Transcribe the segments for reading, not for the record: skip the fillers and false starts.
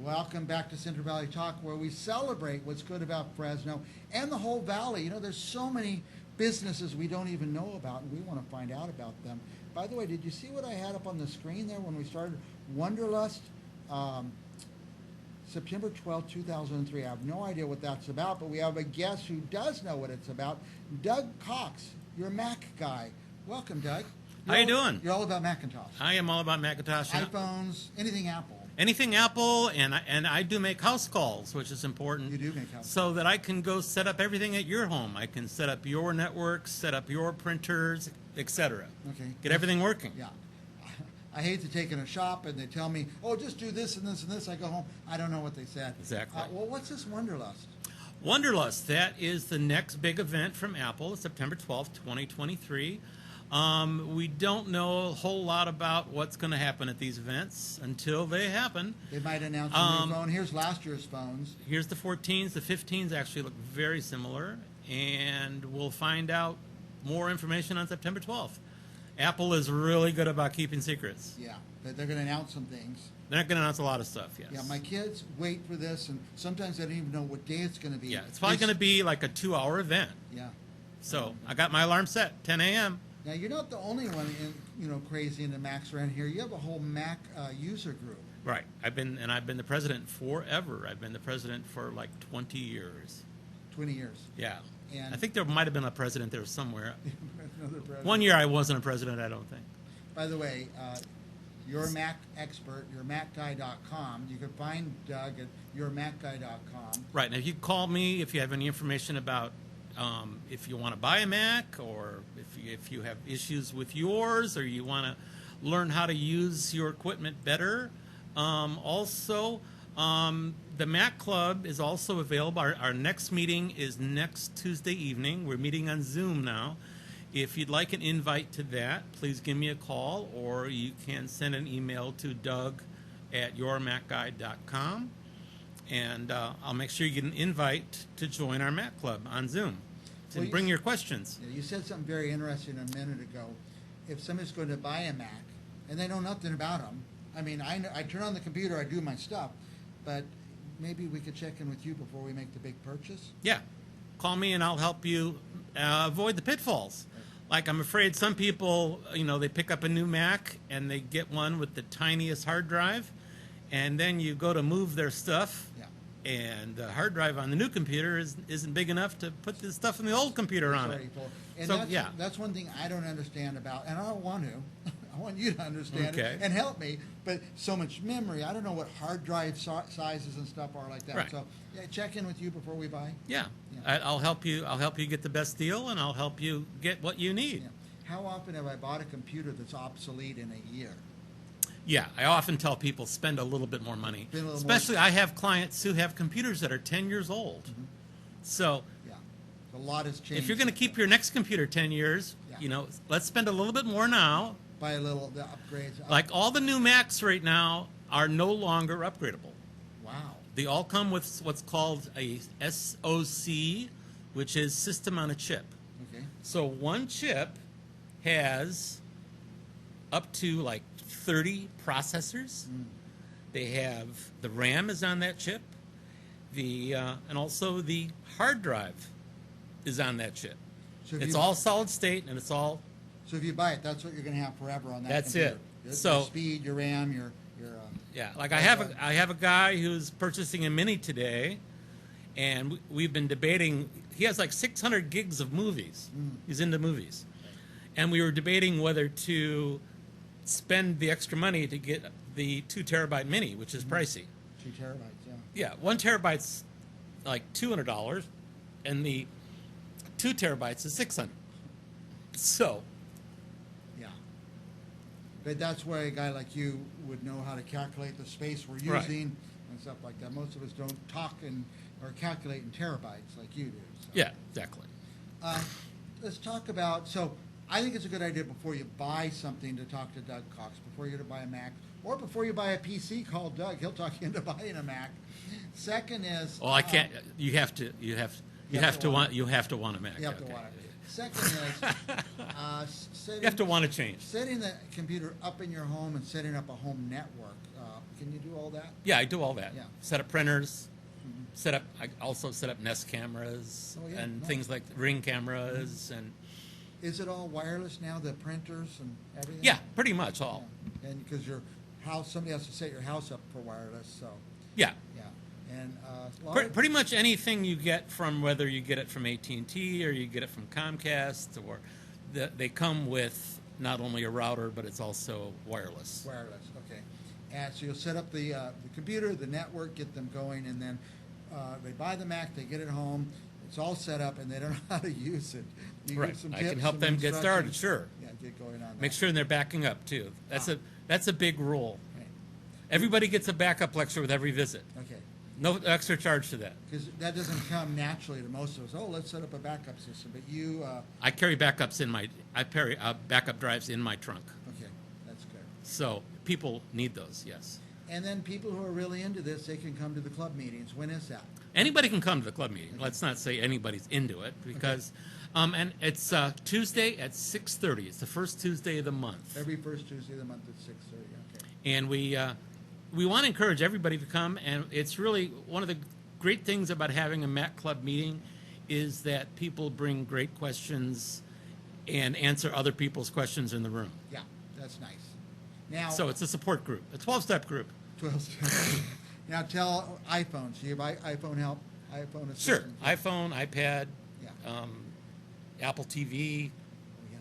Welcome back to Central Valley Talk, where we celebrate what's good about Fresno and the whole valley. You know, there's so many businesses we don't even know about, and we want to find out about them. By the way, did you see what I had up on the screen there when we started? Wanderlust, September 12, 2003. I have no idea what that's about, but we have a guest who does know what it's about. Doug Cox, your Mac guy. Welcome, Doug. How you doing? You're all about Macintosh. I am all about Macintosh. iPhones, anything Apple. Anything Apple, and I do make house calls, which is important. You do make house calls. So that I can go set up everything at your home. I can set up your networks, set up your printers, etc. Okay. Get everything working. Yeah. I hate to take in a shop and they tell me, oh, just do this and this and this. I go home. I don't know what they said. Exactly. Well, what's this Wanderlust? Wanderlust, that is the next big event from Apple, September 12th, 2023. We don't know a whole lot about what's going to happen at these events until they happen. They might announce a new phone. Here's last year's phones. Here's the 14s. The 15s actually look very similar, and we'll find out more information on September 12th. Apple is really good about keeping secrets. Yeah, they're going to announce some things. They're not going to announce a lot of stuff, yes. Yeah, my kids wait for this, and sometimes I don't even know what day it's going to be. Yeah, it's probably going to be like a 2-hour event. Yeah. So I got my alarm set, 10 a.m. Now, you're not the only one, crazy into Macs around here. You have a whole Mac user group. Right. I've been the president forever. I've been the president for like 20 years. 20 years. Yeah. And I think there might have been a president there somewhere. Another president. One year I wasn't a president, I don't think. By the way, your Mac expert, YourMacGuy.com. You can find Doug at YourMacGuy.com. Right. Now, if you call me, if you have any information about if you want to buy a Mac, or if you have issues with yours, or you want to learn how to use your equipment better. Also, the Mac Club is also available. Our next meeting is next Tuesday evening. We're meeting on Zoom now. If you'd like an invite to that, please give me a call, or you can send an email to doug@yourmacguy.com. And I'll make sure you get an invite to join our Mac Club on Zoom. And bring your questions. You said something very interesting a minute ago. If somebody's going to buy a Mac and they know nothing about them, I mean, I turn on the computer, I do my stuff, but maybe we could check in with you before we make the big purchase? Yeah. Call me and I'll help you avoid the pitfalls. Like, I'm afraid some people, they pick up a new Mac and they get one with the tiniest hard drive, and then you go to move their stuff. And the hard drive on the new computer isn't big enough to put the stuff in the old computer on it. And so, that's one thing I don't understand about, and I don't want to. I want you to understand it and help me. But so much memory, I don't know what hard drive sizes and stuff are like that. Right. So check in with you before we buy. Yeah. I'll help you. I'll help you get the best deal, and I'll help you get what you need. Yeah. How often have I bought a computer that's obsolete in a year? Yeah, I often tell people spend a little bit more money. Especially, I have clients who have computers that are 10 years old. Mm-hmm. So, a lot has changed. If you're going to keep your next computer 10 years, let's spend a little bit more now. Buy a little, the upgrades. Like all the new Macs right now are no longer upgradable. Wow. They all come with what's called a SoC, which is System on a Chip. Okay. So one chip has up to like 30 processors. They have the RAM is on that chip, and also the hard drive is on that chip. So it's all solid state, and it's all. So if you buy it, that's what you're going to have forever on that. That's computer. it. Your speed, your RAM, your. Yeah, like I have a guy who's purchasing a Mini today, and we've been debating. He has like 600 gigs of movies. He's into movies, and we were debating whether to spend the extra money to get the 2 terabyte Mini, which is pricey. 2 terabytes, yeah. 1 terabyte's like $200, and the 2 terabytes is $600. So. Yeah. But that's why a guy like you would know how to calculate the space we're using and stuff like that. Most of us don't talk or calculate in terabytes like you do. So. Yeah, exactly. Let's talk about, I think it's a good idea before you buy something to talk to Doug Cox, before you buy a Mac, or before you buy a PC, call Doug. He'll talk you into buying a Mac. Second is, well, I can't. You have to want a Mac. You have to want it. Second is setting, You have to want to change. setting the computer up in your home and setting up a home network. Can you do all that? Yeah, I do all that. Yeah. Set up printers. I also set up Nest cameras Oh, yeah, and nice. things like Ring cameras and Is it all wireless now? The printers and everything? yeah, pretty much all. Yeah. And because your house, somebody has to set your house up for wireless. So Yeah. yeah. And a lot of- Pretty much anything you get from, whether you get it from AT&T or you get it from Comcast, or they come with not only a router, but it's also wireless. wireless. Okay. And so you'll set up the computer, the network, get them going, and then they buy the Mac, they get it home. It's all set up, and they don't know how to use it. You Right. give some I tips, can help some them get started, instructions. sure. Yeah, get going on that. Make sure they're backing up too. That's a big rule. Right. Everybody gets a backup lecture with every visit. Okay. No extra charge to that. Because that doesn't come naturally to most of us. Oh, let's set up a backup system. But you, I carry backups I carry backup drives in my trunk. okay, that's good. So people need those, yes. And then people who are really into this, they can come to the club meetings. When is that? Anybody can come to the club meeting. Let's not say anybody's into it, because, and it's Tuesday at 6:30. It's the first Tuesday of the month. Every first Tuesday of the month at 6:30. Okay. And we want to encourage everybody to come, and it's really one of the great things about having a Mac Club meeting is that people bring great questions and answer other people's questions in the room. Yeah, that's nice. Now, So it's a support group, a 12-step group. 12. Now tell iPhones. Do you buy iPhone help? iPhone Sure, assistant? iPhone, iPad, Yeah. Apple TV. Oh, yeah.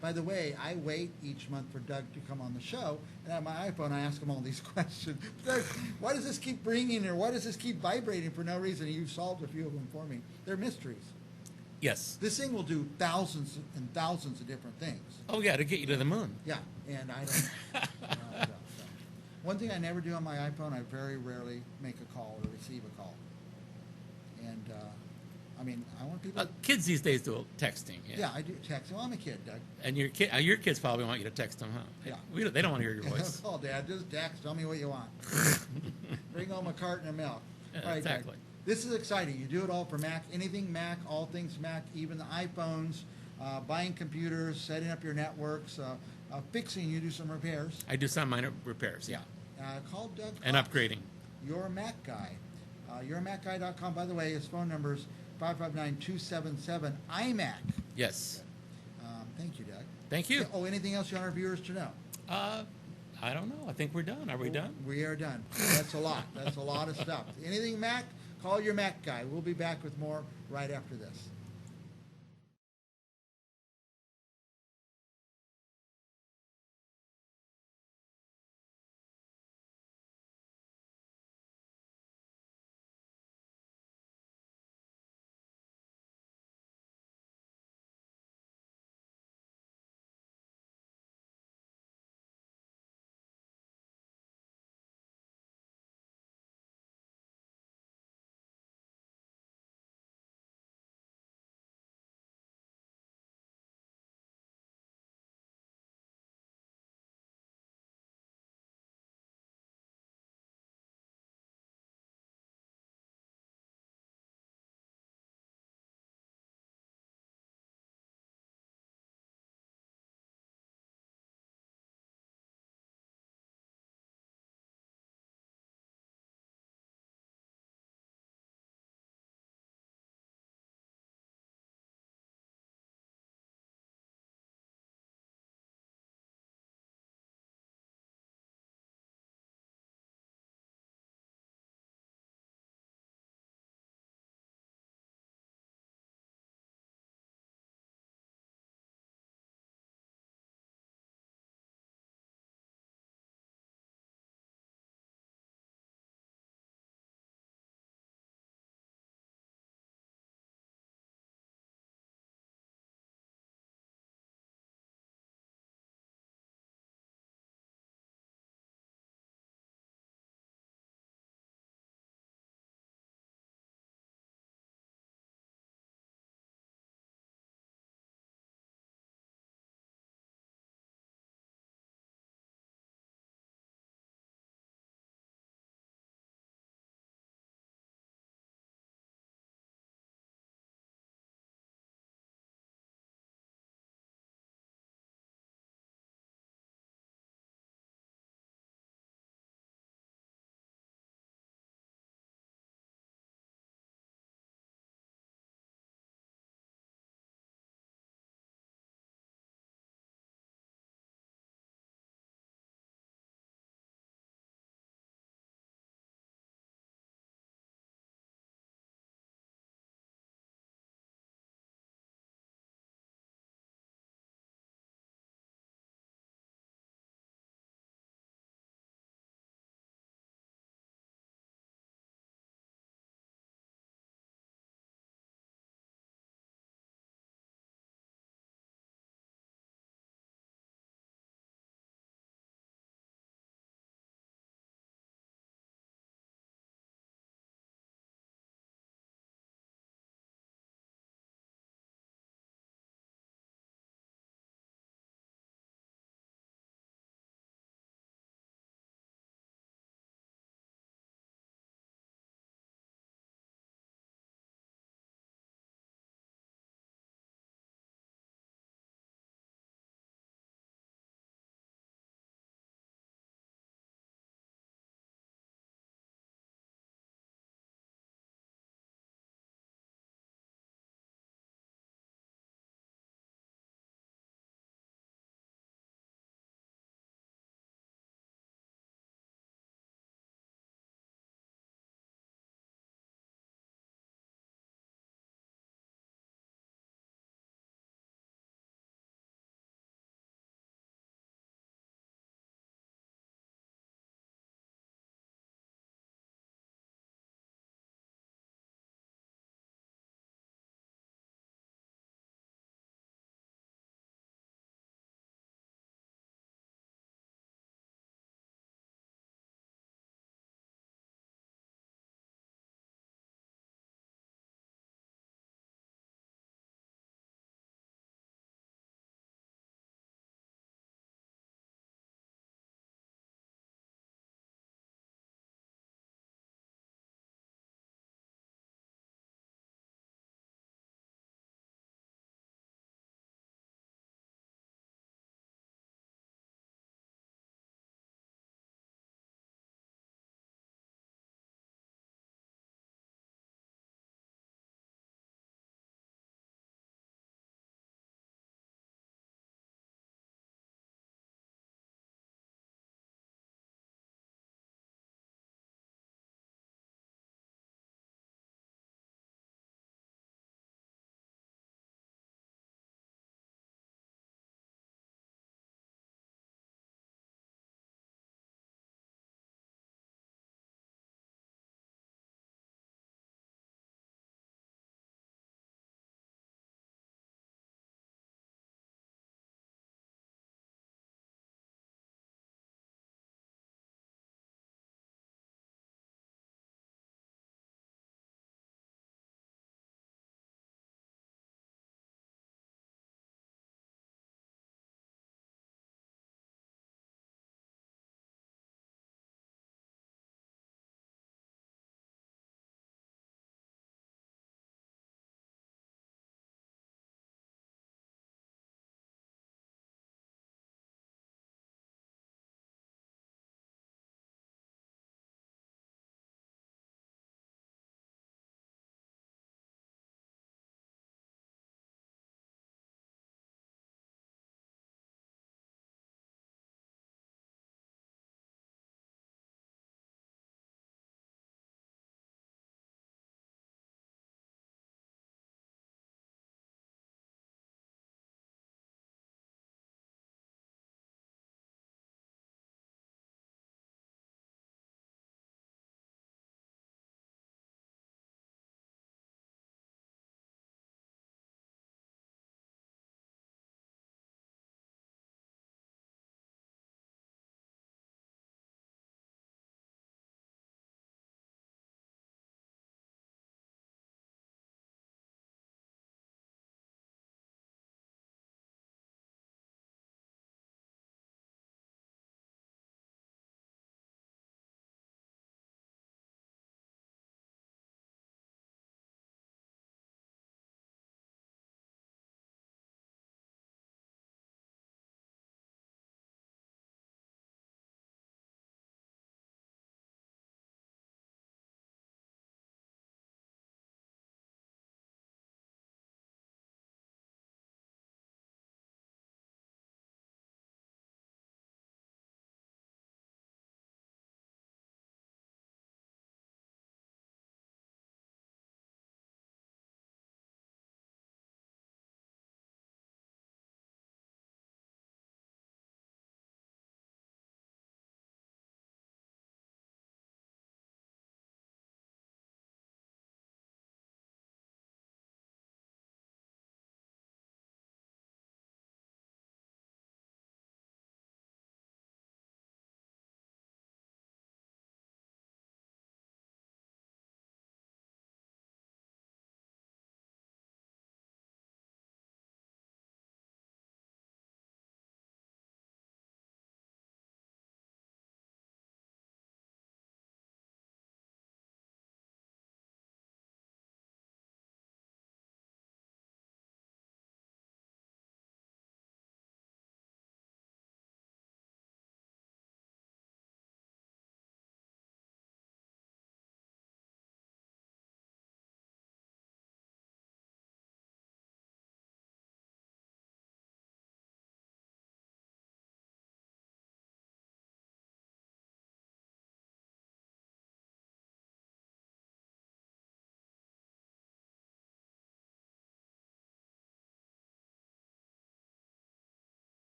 By the way, I wait each month for Doug to come on the show, and on my iPhone, I ask him all these questions. Doug, why does this keep ringing, or why does this keep vibrating for no reason? And you've solved a few of them for me. They're mysteries. Yes. This thing will do thousands and thousands of different things. Oh, yeah, to get you to the moon. Yeah, and I don't. I don't. One thing I never do on my iPhone, I very rarely make a call or receive a call. And I mean, I want people. Kids these days do texting. Yeah, I do text. Well, I'm a kid, Doug. And your kids probably want you to text them, huh? Yeah. They don't want to hear your voice. Call, Dad. Just text. Tell me what you want. Bring home a carton of milk. Yeah, All right, Doug. exactly. This is exciting. You do it all for Mac. Anything Mac, all things Mac, even the iPhones, buying computers, setting up your networks, fixing. You do some repairs. I do some minor repairs, yeah. Call Doug. And Fox, upgrading. Your Mac Guy. YourMacGuy.com. By the way, his phone number is 559-277 iMac. Yes. Thank you, Doug. Thank you. Oh, anything else you want our viewers to know? I don't know. I think we're done. Are we done? We are done. That's a lot. That's a lot of stuff. Anything Mac, call your Mac Guy. We'll be back with more right after this.